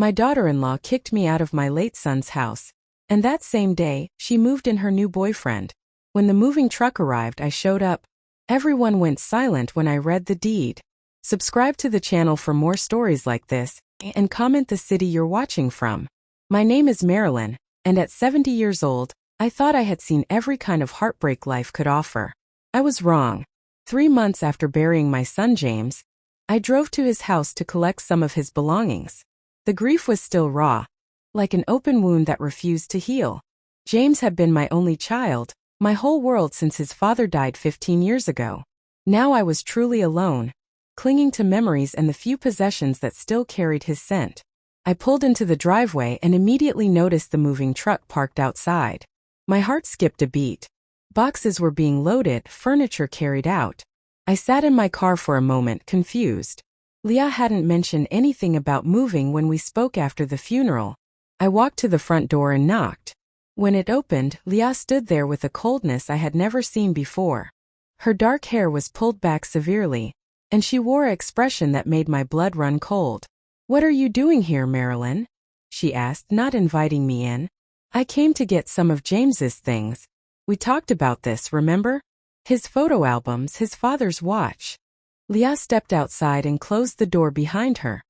My daughter-in-law kicked me out of my late son's house, and that same day, she moved in her new boyfriend. When the moving truck arrived, I showed up. Everyone went silent when I read the deed. Subscribe to the channel for more stories like this, and comment the city you're watching from. My name is Marilyn, and at 70 years old, I thought I had seen every kind of heartbreak life could offer. I was wrong. 3 months after burying my son James, I drove to his house to collect some of his belongings. The grief was still raw, like an open wound that refused to heal. James had been my only child, my whole world since his father died 15 years ago. Now I was truly alone, clinging to memories and the few possessions that still carried his scent. I pulled into the driveway and immediately noticed the moving truck parked outside. My heart skipped a beat. Boxes were being loaded, furniture carried out. I sat in my car for a moment, confused. Leah hadn't mentioned anything about moving when we spoke after the funeral. I walked to the front door and knocked. When it opened, Leah stood there with a coldness I had never seen before. Her dark hair was pulled back severely, and she wore an expression that made my blood run cold. "What are you doing here, Marilyn?" she asked, not inviting me in. "I came to get some of James's things. We talked about this, remember? His photo albums, his father's watch." Leah stepped outside and closed the door behind her.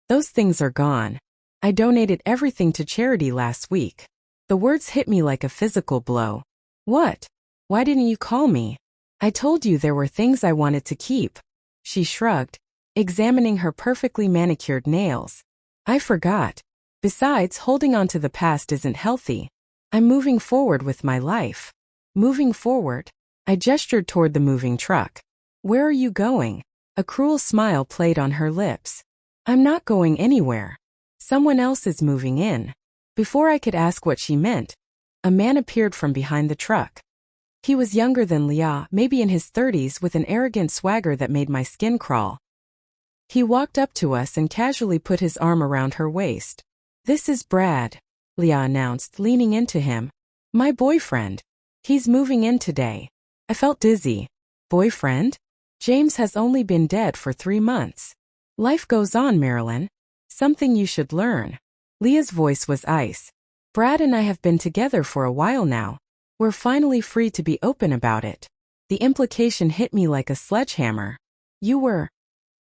"Those things are gone. I donated everything to charity last week." The words hit me like a physical blow. "What? Why didn't you call me? I told you there were things I wanted to keep." She shrugged, examining her perfectly manicured nails. "I forgot. Besides, holding on to the past isn't healthy. I'm moving forward with my life." "Moving forward?" I gestured toward the moving truck. "Where are you going?" A cruel smile played on her lips. "I'm not going anywhere. Someone else is moving in." Before I could ask what she meant, a man appeared from behind the truck. He was younger than Leah, maybe in his 30s, with an arrogant swagger that made my skin crawl. He walked up to us and casually put his arm around her waist. "This is Brad," Leah announced, leaning into him. "My boyfriend. He's moving in today." I felt dizzy. Boyfriend? James has only been dead for 3 months. Life goes on, Marilyn. Something you should learn. Leah's voice was ice. "Brad and I have been together for a while now. We're finally free to be open about it." The implication hit me like a sledgehammer. "You were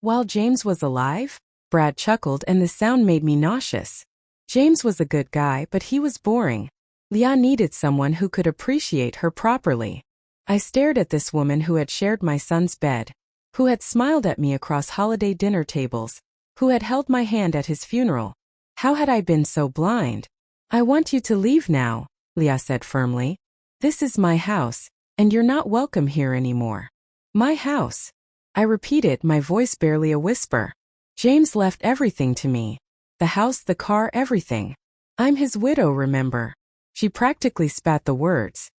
while James was alive?" Brad chuckled, and the sound made me nauseous. James was a good guy, but he was boring. Leah needed someone who could appreciate her properly. I stared at this woman who had shared my son's bed, who had smiled at me across holiday dinner tables, who had held my hand at his funeral. How had I been so blind? "I want you to leave now," Leah said firmly. "This is my house, and you're not welcome here anymore." "My house?" I repeated, my voice barely a whisper. "James left everything to me. The house, the car, everything. I'm his widow, remember?" She practically spat the words.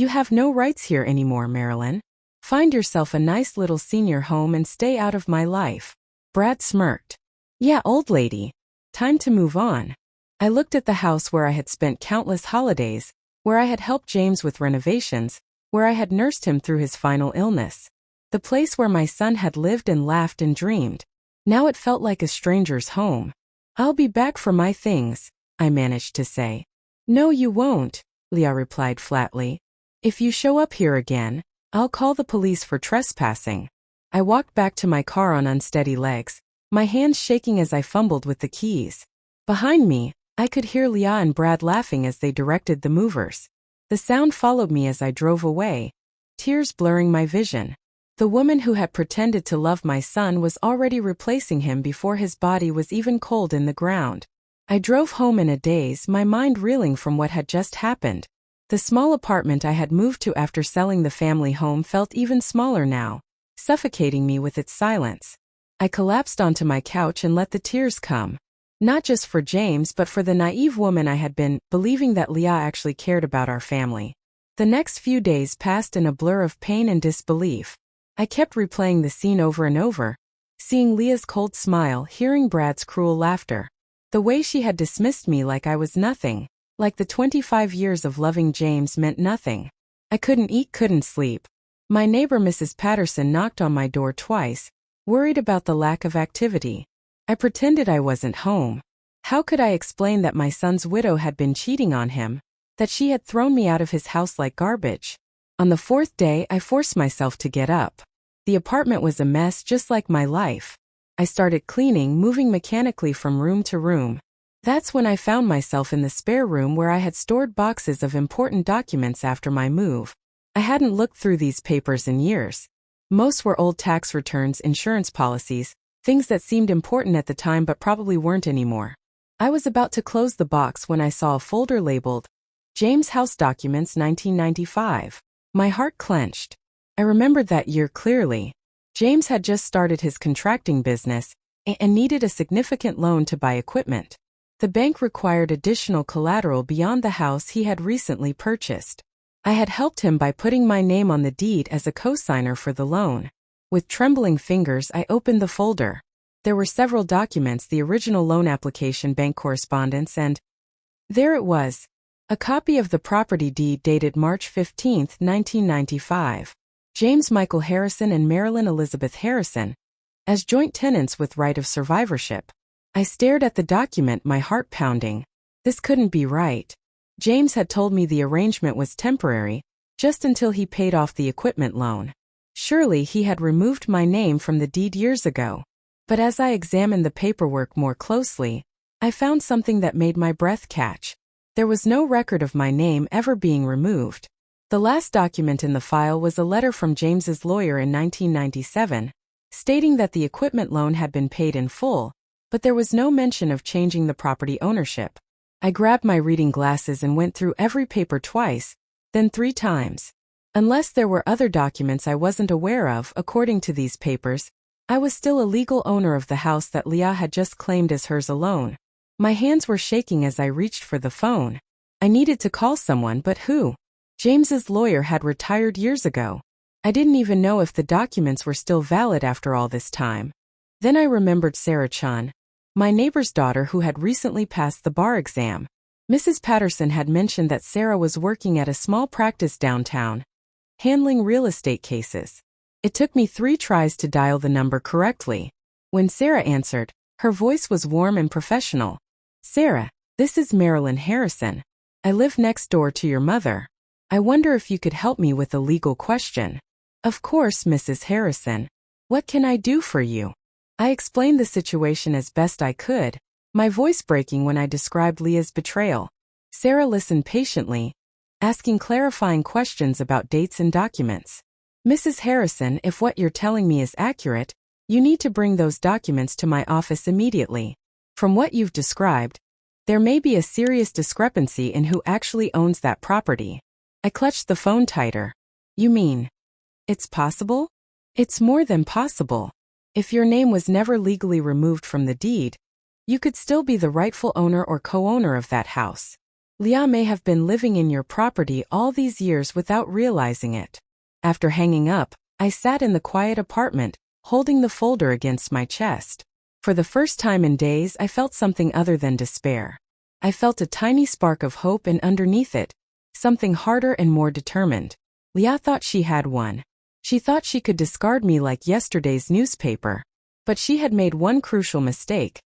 "You have no rights here anymore, Marilyn. Find yourself a nice little senior home and stay out of my life." Brad smirked. "Yeah, old lady. Time to move on." I looked at the house where I had spent countless holidays, where I had helped James with renovations, where I had nursed him through his final illness. The place where my son had lived and laughed and dreamed. Now it felt like a stranger's home. "I'll be back for my things," I managed to say. "No, you won't," Leah replied flatly. "If you show up here again, I'll call the police for trespassing." I walked back to my car on unsteady legs, my hands shaking as I fumbled with the keys. Behind me, I could hear Leah and Brad laughing as they directed the movers. The sound followed me as I drove away, tears blurring my vision. The woman who had pretended to love my son was already replacing him before his body was even cold in the ground. I drove home in a daze, my mind reeling from what had just happened. The small apartment I had moved to after selling the family home felt even smaller now, suffocating me with its silence. I collapsed onto my couch and let the tears come. Not just for James, but for the naive woman I had been, believing that Leah actually cared about our family. The next few days passed in a blur of pain and disbelief. I kept replaying the scene over and over, seeing Leah's cold smile, hearing Brad's cruel laughter. The way she had dismissed me like I was nothing, like the 25 years of loving James meant nothing. I couldn't eat, couldn't sleep. My neighbor Mrs. Patterson knocked on my door twice, worried about the lack of activity. I pretended I wasn't home. How could I explain that my son's widow had been cheating on him, that she had thrown me out of his house like garbage? On the fourth day, I forced myself to get up. The apartment was a mess just like my life. I started cleaning, moving mechanically from room to room. That's when I found myself in the spare room where I had stored boxes of important documents after my move. I hadn't looked through these papers in years. Most were old tax returns, insurance policies, things that seemed important at the time but probably weren't anymore. I was about to close the box when I saw a folder labeled, James House Documents 1995. My heart clenched. I remembered that year clearly. James had just started his contracting business and needed a significant loan to buy equipment. The bank required additional collateral beyond the house he had recently purchased. I had helped him by putting my name on the deed as a cosigner for the loan. With trembling fingers, I opened the folder. There were several documents, the original loan application, bank correspondence, and there it was, a copy of the property deed dated March 15, 1995. James Michael Harrison and Marilyn Elizabeth Harrison, as joint tenants with right of survivorship. I stared at the document, my heart pounding. This couldn't be right. James had told me the arrangement was temporary, just until he paid off the equipment loan. Surely he had removed my name from the deed years ago. But as I examined the paperwork more closely, I found something that made my breath catch. There was no record of my name ever being removed. The last document in the file was a letter from James's lawyer in 1997, stating that the equipment loan had been paid in full, but there was no mention of changing the property ownership. I grabbed my reading glasses and went through every paper twice, then 3 times. Unless there were other documents I wasn't aware of, according to these papers, I was still a legal owner of the house that Leah had just claimed as hers alone. My hands were shaking as I reached for the phone. I needed to call someone, but who? James's lawyer had retired years ago. I didn't even know if the documents were still valid after all this time. Then I remembered Sarah Chun, my neighbor's daughter who had recently passed the bar exam. Mrs. Patterson had mentioned that Sarah was working at a small practice downtown, handling real estate cases. It took me 3 tries to dial the number correctly. When Sarah answered, her voice was warm and professional. "Sarah, this is Marilyn Harrison. I live next door to your mother. I wonder if you could help me with a legal question." "Of course, Mrs. Harrison. What can I do for you?" I explained the situation as best I could, my voice breaking when I described Leah's betrayal. Sarah listened patiently, asking clarifying questions about dates and documents. "Mrs. Harrison, if what you're telling me is accurate, you need to bring those documents to my office immediately. From what you've described, there may be a serious discrepancy in who actually owns that property." I clutched the phone tighter. "You mean, it's possible?" "It's more than possible. If your name was never legally removed from the deed, you could still be the rightful owner or co-owner of that house. Leah may have been living in your property all these years without realizing it." After hanging up, I sat in the quiet apartment, holding the folder against my chest. For the first time in days, I felt something other than despair. I felt a tiny spark of hope, and underneath it, something harder and more determined. Leah thought she had one. She thought she could discard me like yesterday's newspaper. But she had made one crucial mistake.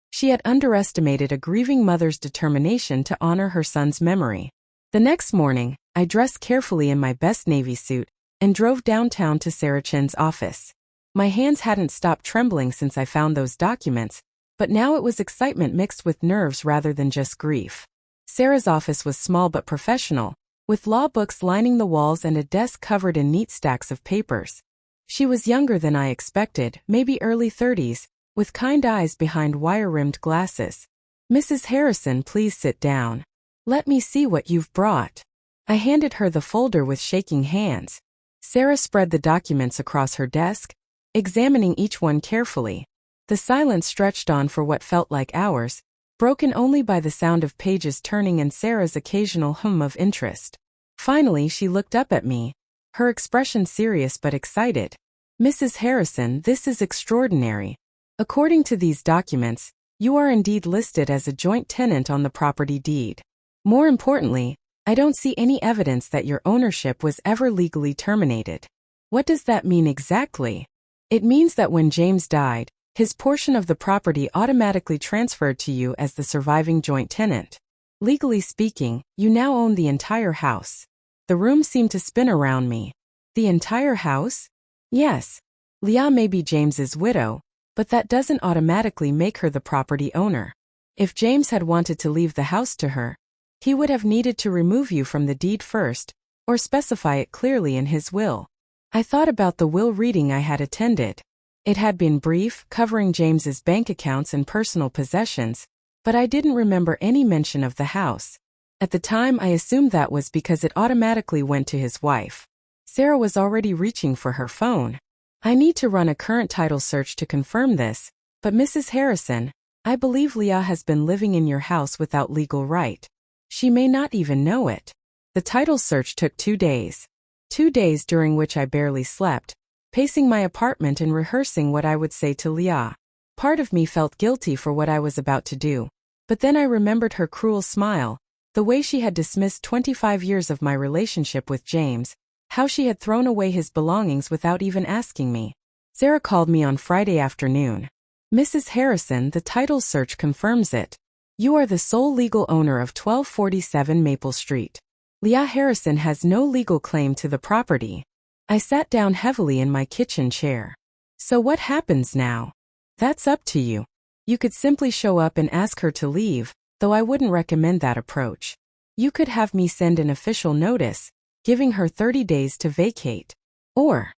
She had underestimated a grieving mother's determination to honor her son's memory. The next morning, I dressed carefully in my best navy suit and drove downtown to Sarah Chen's office. My hands hadn't stopped trembling since I found those documents, but now it was excitement mixed with nerves rather than just grief. Sarah's office was small but professional, with law books lining the walls and a desk covered in neat stacks of papers. She was younger than I expected, maybe early 30s, with kind eyes behind wire-rimmed glasses. "Mrs. Harrison, please sit down. Let me see what you've brought." I handed her the folder with shaking hands. Sarah spread the documents across her desk, examining each one carefully. The silence stretched on for what felt like hours, broken only by the sound of pages turning and Sarah's occasional hum of interest. Finally, she looked up at me, her expression serious but excited. "Mrs. Harrison, this is extraordinary. According to these documents, you are indeed listed as a joint tenant on the property deed. More importantly, I don't see any evidence that your ownership was ever legally terminated." "What does that mean exactly?" "It means that when James died, His portion of the property automatically transferred to you as the surviving joint tenant. Legally speaking, you now own the entire house. The room seemed to spin around me. The entire house? Yes. Leah may be James's widow, but that doesn't automatically make her the property owner. If James had wanted to leave the house to her, he would have needed to remove you from the deed first, or specify it clearly in his will. I thought about the will reading I had attended. It had been brief, covering James's bank accounts and personal possessions, but I didn't remember any mention of the house. At the time, I assumed that was because it automatically went to his wife. Sarah was already reaching for her phone. I need to run a current title search to confirm this, but Mrs. Harrison, I believe Leah has been living in your house without legal right. She may not even know it. The title search took 2 days. 2 days during which I barely slept, pacing my apartment and rehearsing what I would say to Leah. Part of me felt guilty for what I was about to do, but then I remembered her cruel smile, the way she had dismissed 25 years of my relationship with James, how she had thrown away his belongings without even asking me. Sarah called me on Friday afternoon. Mrs. Harrison, the title search confirms it. You are the sole legal owner of 1247 Maple Street. Leah Harrison has no legal claim to the property. I sat down heavily in my kitchen chair. So what happens now? That's up to you. You could simply show up and ask her to leave, though I wouldn't recommend that approach. You could have me send an official notice, giving her 30 days to vacate. Or,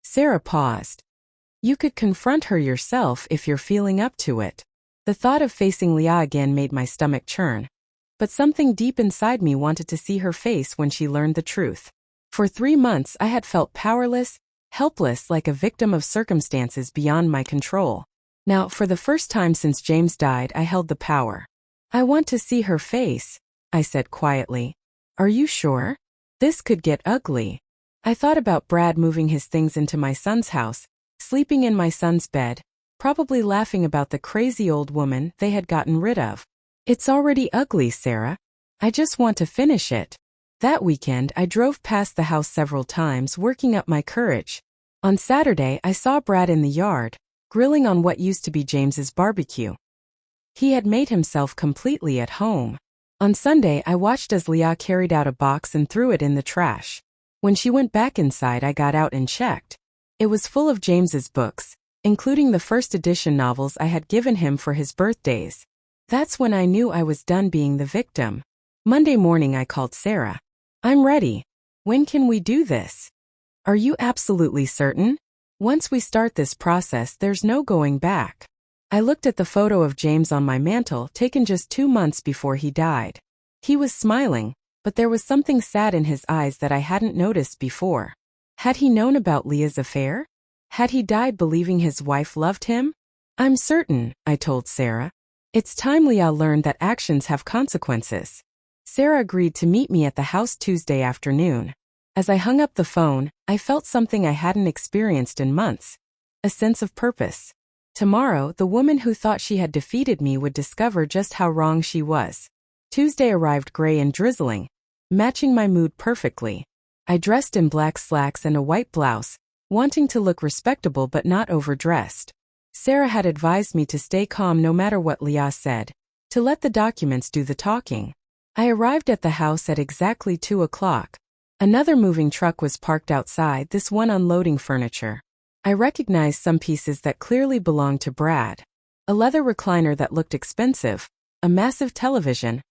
Sarah paused. You could confront her yourself if you're feeling up to it. The thought of facing Leah again made my stomach churn. But something deep inside me wanted to see her face when she learned the truth. For 3 months I had felt powerless, helpless, like a victim of circumstances beyond my control. Now, for the first time since James died, I held the power. I want to see her face, I said quietly. Are you sure? This could get ugly. I thought about Brad moving his things into my son's house, sleeping in my son's bed, probably laughing about the crazy old woman they had gotten rid of. It's already ugly, Sarah. I just want to finish it. That weekend, I drove past the house several times, working up my courage. On Saturday, I saw Brad in the yard, grilling on what used to be James's barbecue. He had made himself completely at home. On Sunday, I watched as Leah carried out a box and threw it in the trash. When she went back inside, I got out and checked. It was full of James's books, including the first edition novels I had given him for his birthdays. That's when I knew I was done being the victim. Monday morning, I called Sarah. I'm ready. When can we do this? Are you absolutely certain? Once we start this process, there's no going back. I looked at the photo of James on my mantle, taken just 2 months before he died. He was smiling, but there was something sad in his eyes that I hadn't noticed before. Had he known about Leah's affair? Had he died believing his wife loved him? I'm certain, I told Sarah. It's time Leah learned that actions have consequences. Sarah agreed to meet me at the house Tuesday afternoon. As I hung up the phone, I felt something I hadn't experienced in months. A sense of purpose. Tomorrow, the woman who thought she had defeated me would discover just how wrong she was. Tuesday arrived gray and drizzling, matching my mood perfectly. I dressed in black slacks and a white blouse, wanting to look respectable but not overdressed. Sarah had advised me to stay calm no matter what Leah said, to let the documents do the talking. I arrived at the house at exactly 2 o'clock. Another moving truck was parked outside, this one unloading furniture. I recognized some pieces that clearly belonged to Brad. A leather recliner that looked expensive, a massive television,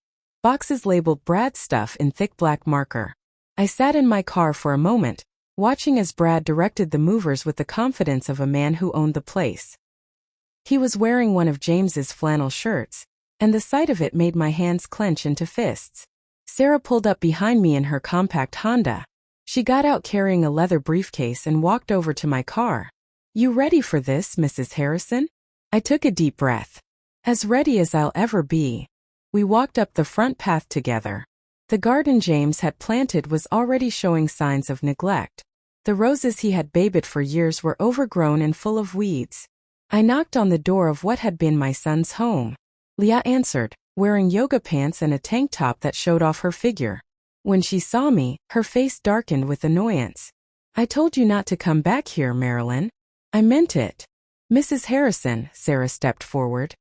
boxes labeled Brad stuff in thick black marker. I sat in my car for a moment, watching as Brad directed the movers with the confidence of a man who owned the place. He was wearing one of James's flannel shirts, and the sight of it made my hands clench into fists. Sarah pulled up behind me in her compact Honda. She got out carrying a leather briefcase and walked over to my car. You ready for this, Mrs. Harrison? I took a deep breath. As ready as I'll ever be. We walked up the front path together. The garden James had planted was already showing signs of neglect. The roses he had babbied for years were overgrown and full of weeds. I knocked on the door of what had been my son's home. Leah answered, wearing yoga pants and a tank top that showed off her figure. When she saw me, her face darkened with annoyance. I told you not to come back here, Marilyn. I meant it. Mrs. Harrison, Sarah stepped forward.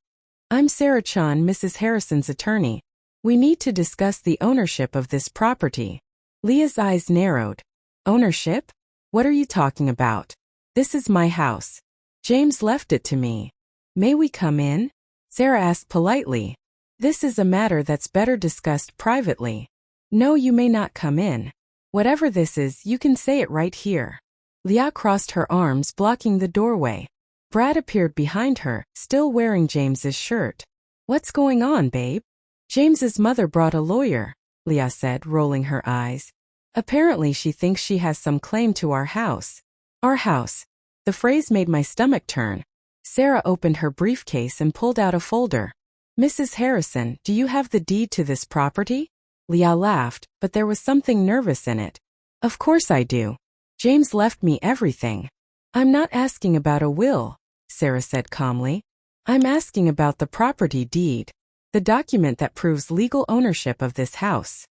I'm Sarah Chun, Mrs. Harrison's attorney. We need to discuss the ownership of this property. Leah's eyes narrowed. Ownership? What are you talking about? This is my house. James left it to me. May we come in? Sarah asked politely. This is a matter that's better discussed privately. No, you may not come in. Whatever this is, you can say it right here. Leah crossed her arms, blocking the doorway. Brad appeared behind her, still wearing James's shirt. What's going on, babe? James's mother brought a lawyer, Leah said, rolling her eyes. Apparently she thinks she has some claim to our house. Our house. The phrase made my stomach turn. Sarah opened her briefcase and pulled out a folder. Mrs. Harrison, do you have the deed to this property? Leah laughed, but there was something nervous in it. Of course I do. James left me everything. I'm not asking about a will, Sarah said calmly. I'm asking about the property deed. The document that proves legal ownership of this house.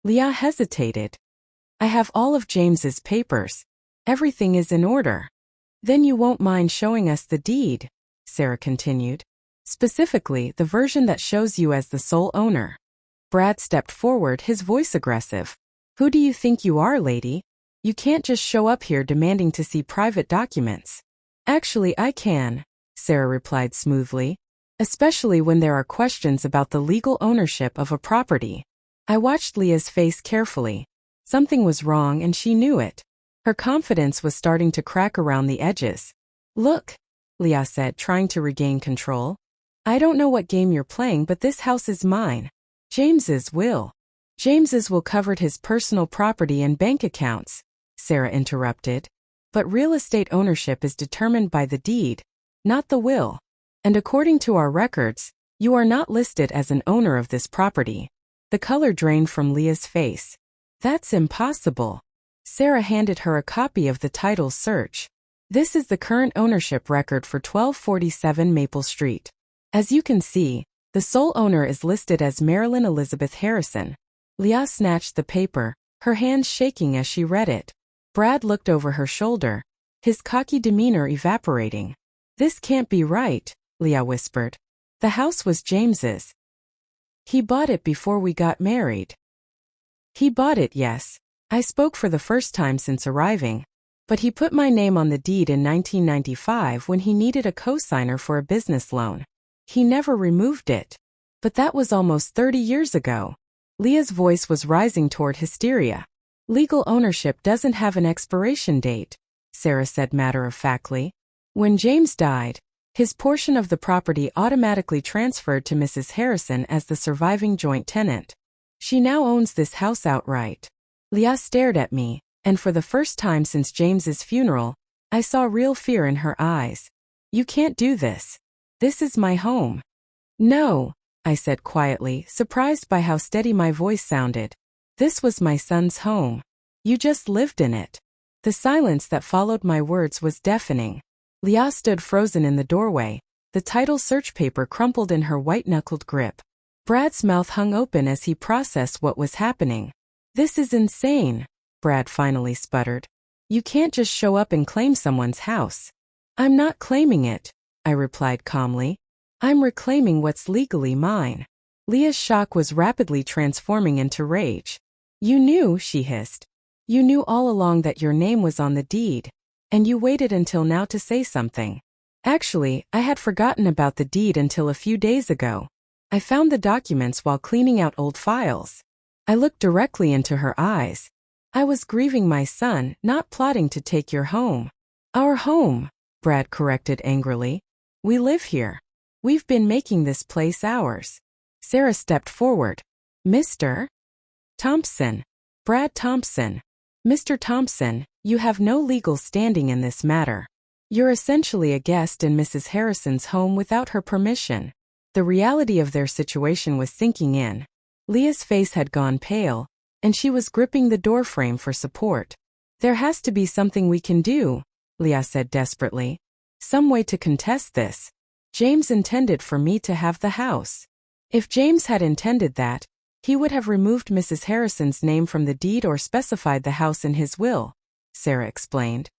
Leah hesitated. I have all of James's papers. Everything is in order. Then you won't mind showing us the deed, Sarah continued. Specifically, the version that shows you as the sole owner. Brad stepped forward, his voice aggressive. Who do you think you are, lady? You can't just show up here demanding to see private documents. Actually, I can, Sarah replied smoothly. Especially when there are questions about the legal ownership of a property. I watched Leah's face carefully. Something was wrong and she knew it. Her confidence was starting to crack around the edges. Look, Leah said, trying to regain control. I don't know what game you're playing, but this house is mine. James's will. James's will covered his personal property and bank accounts, Sarah interrupted. But real estate ownership is determined by the deed, not the will. And according to our records, you are not listed as an owner of this property. The color drained from Leah's face. That's impossible. Sarah handed her a copy of the title search. This is the current ownership record for 1247 Maple Street. As you can see, the sole owner is listed as Marilyn Elizabeth Harrison. Leah snatched the paper, her hands shaking as she read it. Brad looked over her shoulder, his cocky demeanor evaporating. This can't be right, Leah whispered. The house was James's. He bought it before we got married. He bought it, yes. I spoke for the first time since arriving. But he put my name on the deed in 1995 when he needed a cosigner for a business loan. He never removed it. But that was almost 30 years ago. Leah's voice was rising toward hysteria. Legal ownership doesn't have an expiration date, Sarah said matter-of-factly. When James died, his portion of the property automatically transferred to Mrs. Harrison as the surviving joint tenant. She now owns this house outright. Leah stared at me, and for the first time since James's funeral, I saw real fear in her eyes. You can't do this. This is my home. No, I said quietly, surprised by how steady my voice sounded. This was my son's home. You just lived in it. The silence that followed my words was deafening. Leah stood frozen in the doorway, the title search paper crumpled in her white-knuckled grip. Brad's mouth hung open as he processed what was happening. This is insane, Brad finally sputtered. You can't just show up and claim someone's house. I'm not claiming it, I replied calmly. I'm reclaiming what's legally mine. Leah's shock was rapidly transforming into rage. You knew, she hissed. You knew all along that your name was on the deed. And you waited until now to say something. Actually, I had forgotten about the deed until a few days ago. I found the documents while cleaning out old files. I looked directly into her eyes. I was grieving my son, not plotting to take your home. Our home, Brad corrected angrily. We live here. We've been making this place ours. Sarah stepped forward. Mr. Thompson. Brad Thompson. Mr. Thompson, you have no legal standing in this matter. You're essentially a guest in Mrs. Harrison's home without her permission. The reality of their situation was sinking in. Leah's face had gone pale, and she was gripping the doorframe for support. There has to be something we can do, Leah said desperately. Some way to contest this. James intended for me to have the house. If James had intended that, he would have removed Mrs. Harrison's name from the deed or specified the house in his will, Sarah explained.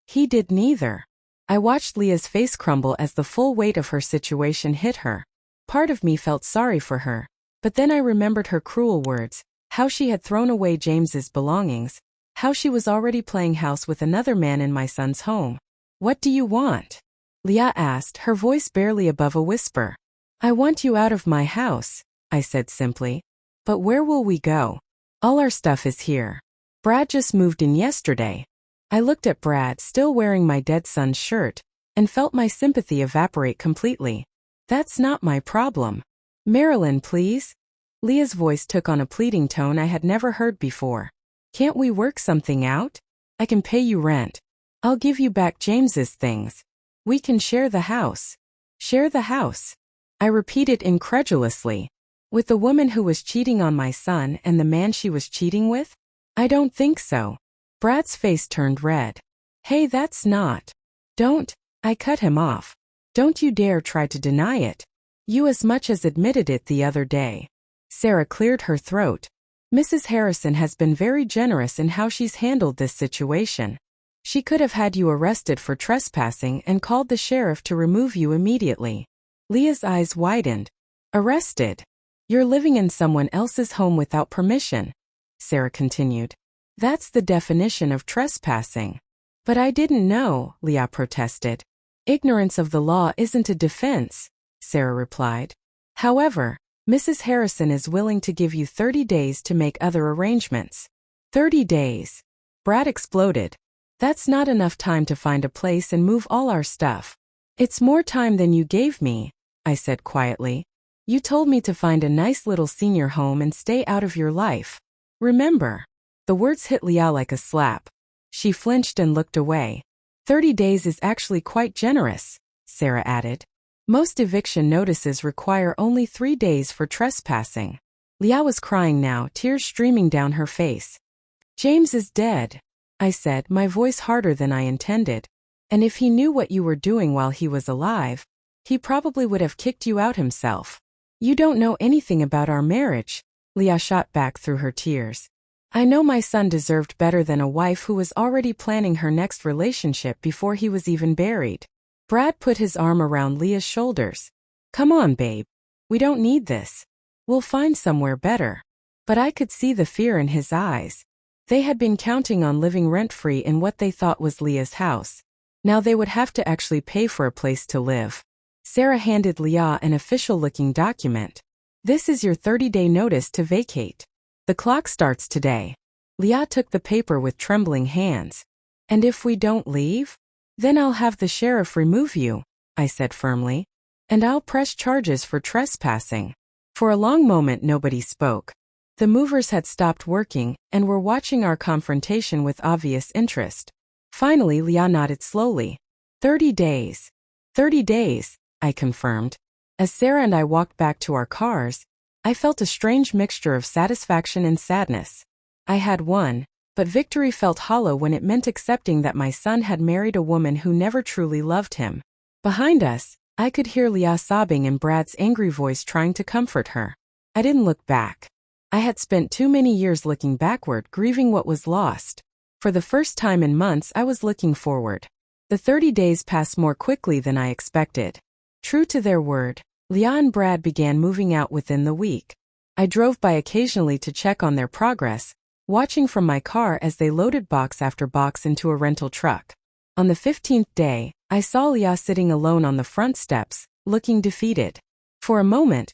He did neither. I watched Leah's face crumble as the full weight of her situation hit her. Part of me felt sorry for her, but then I remembered her cruel words, how she had thrown away James's belongings, how she was already playing house with another man in my son's home. "What do you want?" Leah asked, her voice barely above a whisper. "I want you out of my house," I said simply. "But where will we go? All our stuff is here. Brad just moved in yesterday." I looked at Brad, still wearing my dead son's shirt, and felt my sympathy evaporate completely. "That's not my problem. Marilyn, please." Leah's voice took on a pleading tone I had never heard before. "Can't we work something out? I can pay you rent. I'll give you back James's things. We can share the house." "Share the house?" I repeated incredulously. "With the woman who was cheating on my son and the man she was cheating with? I don't think so." Brad's face turned red. "Hey, that's not. Don't." I cut him off. "Don't you dare try to deny it. You as much as admitted it the other day." Sarah cleared her throat. "Mrs. Harrison has been very generous in how she's handled this situation. She could have had you arrested for trespassing and called the sheriff to remove you immediately." Leah's eyes widened. "Arrested? You're living in someone else's home without permission," Sarah continued. "That's the definition of trespassing." "But I didn't know," Leah protested. "Ignorance of the law isn't a defense," Sarah replied. "However, Mrs. Harrison is willing to give you 30 days to make other arrangements." 30 days? Brad exploded. "That's not enough time to find a place and move all our stuff." "It's more time than you gave me," I said quietly. "You told me to find a nice little senior home and stay out of your life. Remember?" The words hit Leah like a slap. She flinched and looked away. 30 days is actually quite generous," Sarah added. "Most eviction notices require only 3 days for trespassing." Leah was crying now, tears streaming down her face. "James is dead," I said, my voice harder than I intended. "And if he knew what you were doing while he was alive, he probably would have kicked you out himself." "You don't know anything about our marriage," Leah shot back through her tears. "I know my son deserved better than a wife who was already planning her next relationship before he was even buried." Brad put his arm around Leah's shoulders. "Come on, babe. We don't need this. We'll find somewhere better." But I could see the fear in his eyes. They had been counting on living rent-free in what they thought was Leah's house. Now they would have to actually pay for a place to live. Sarah handed Leah an official-looking document. "This is your 30-day notice to vacate. The clock starts today." Leah took the paper with trembling hands. "And if we don't leave? Then I'll have the sheriff remove you," I said firmly. "And I'll press charges for trespassing." For a long moment nobody spoke. The movers had stopped working and were watching our confrontation with obvious interest. Finally Leah nodded slowly. 30 days. 30 days, I confirmed. As Sarah and I walked back to our cars, I felt a strange mixture of satisfaction and sadness. I had won, but victory felt hollow when it meant accepting that my son had married a woman who never truly loved him. Behind us, I could hear Leah sobbing and Brad's angry voice trying to comfort her. I didn't look back. I had spent too many years looking backward, grieving what was lost. For the first time in months, I was looking forward. The 30 days passed more quickly than I expected. True to their word, Leah and Brad began moving out within the week. I drove by occasionally to check on their progress, watching from my car as they loaded box after box into a rental truck. On the 15th day, I saw Leah sitting alone on the front steps, looking defeated. For a moment,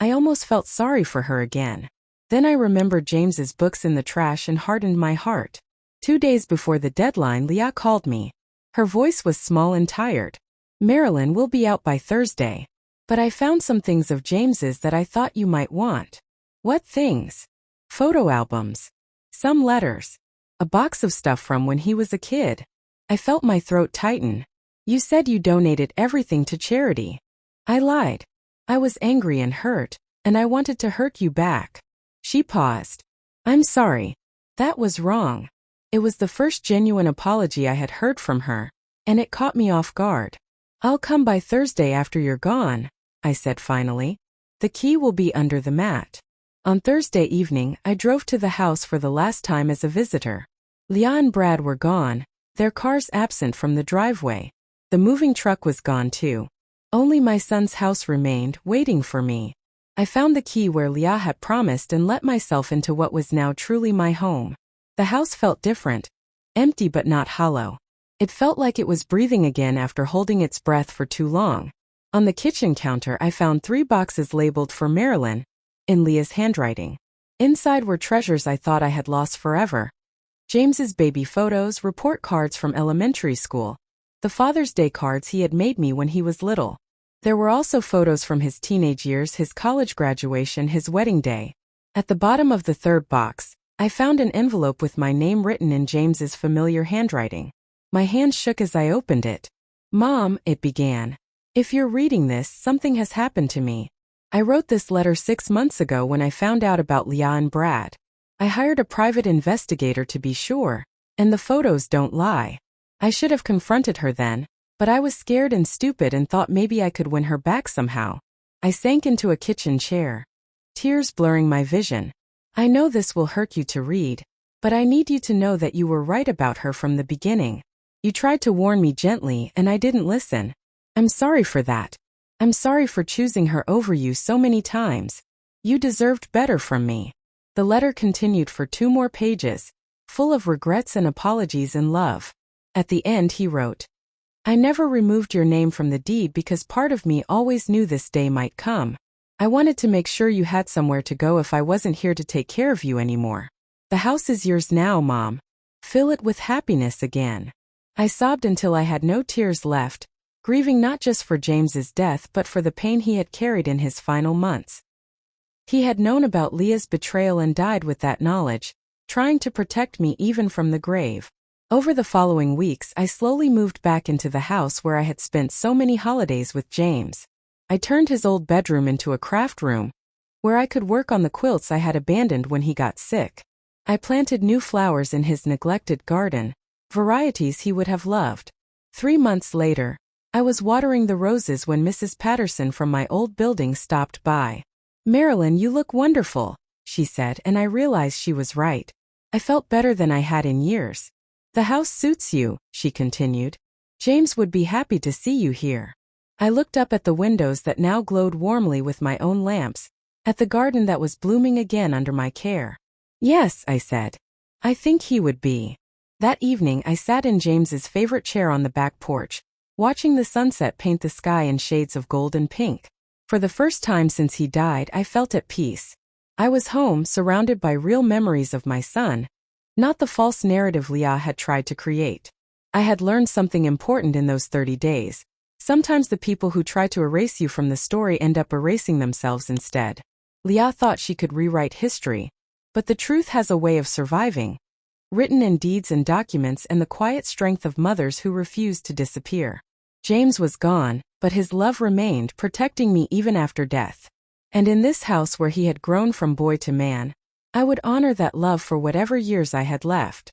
I almost felt sorry for her again. Then I remembered James's books in the trash and hardened my heart. 2 days before the deadline, Leah called me. Her voice was small and tired. "Marilyn will be out by Thursday. But I found some things of James's that I thought you might want." "What things?" "Photo albums. Some letters. A box of stuff from when he was a kid." I felt my throat tighten. "You said you donated everything to charity." I lied. I was angry and hurt, and I wanted to hurt you back. She paused. "I'm sorry. That was wrong." It was the first genuine apology I had heard from her, and it caught me off guard. "I'll come by Thursday after you're gone," I said finally. "The key will be under the mat." On Thursday evening, I drove to the house for the last time as a visitor. Leah and Brad were gone, their cars absent from the driveway. The moving truck was gone too. Only my son's house remained, waiting for me. I found the key where Leah had promised and let myself into what was now truly my home. The house felt different. Empty but not hollow. It felt like it was breathing again after holding its breath for too long. On the kitchen counter I found 3 boxes labeled for Marilyn, in Leah's handwriting. Inside were treasures I thought I had lost forever. James's baby photos, report cards from elementary school, the Father's Day cards he had made me when he was little. There were also photos from his teenage years, his college graduation, his wedding day. At the bottom of the 3rd box, I found an envelope with my name written in James's familiar handwriting. My hand shook as I opened it. "Mom," it began. "If you're reading this, something has happened to me. I wrote this letter 6 months ago when I found out about Leah and Brad. I hired a private investigator to be sure, and the photos don't lie. I should have confronted her then, but I was scared and stupid and thought maybe I could win her back somehow." I sank into a kitchen chair, tears blurring my vision. "I know this will hurt you to read, but I need you to know that you were right about her from the beginning. You tried to warn me gently and I didn't listen. I'm sorry for that. I'm sorry for choosing her over you so many times. You deserved better from me." The letter continued for 2 more pages, full of regrets and apologies and love. At the end he wrote, "I never removed your name from the deed because part of me always knew this day might come. I wanted to make sure you had somewhere to go if I wasn't here to take care of you anymore. The house is yours now, Mom. Fill it with happiness again." I sobbed until I had no tears left, grieving not just for James's death but for the pain he had carried in his final months. He had known about Leah's betrayal and died with that knowledge, trying to protect me even from the grave. Over the following weeks I slowly moved back into the house where I had spent so many holidays with James. I turned his old bedroom into a craft room, where I could work on the quilts I had abandoned when he got sick. I planted new flowers in his neglected garden, varieties he would have loved. 3 months later, I was watering the roses when Mrs. Patterson from my old building stopped by. "Marilyn, you look wonderful," she said, and I realized she was right. I felt better than I had in years. "The house suits you," she continued. "James would be happy to see you here." I looked up at the windows that now glowed warmly with my own lamps, at the garden that was blooming again under my care. "Yes," I said. "I think he would be." That evening I sat in James's favorite chair on the back porch, watching the sunset paint the sky in shades of gold and pink. For the first time since he died, I felt at peace. I was home, surrounded by real memories of my son, not the false narrative Leah had tried to create. I had learned something important in those 30 days. Sometimes the people who try to erase you from the story end up erasing themselves instead. Leah thought she could rewrite history, but the truth has a way of surviving, written in deeds and documents and the quiet strength of mothers who refused to disappear. James was gone, but his love remained, protecting me even after death. And in this house where he had grown from boy to man, I would honor that love for whatever years I had left.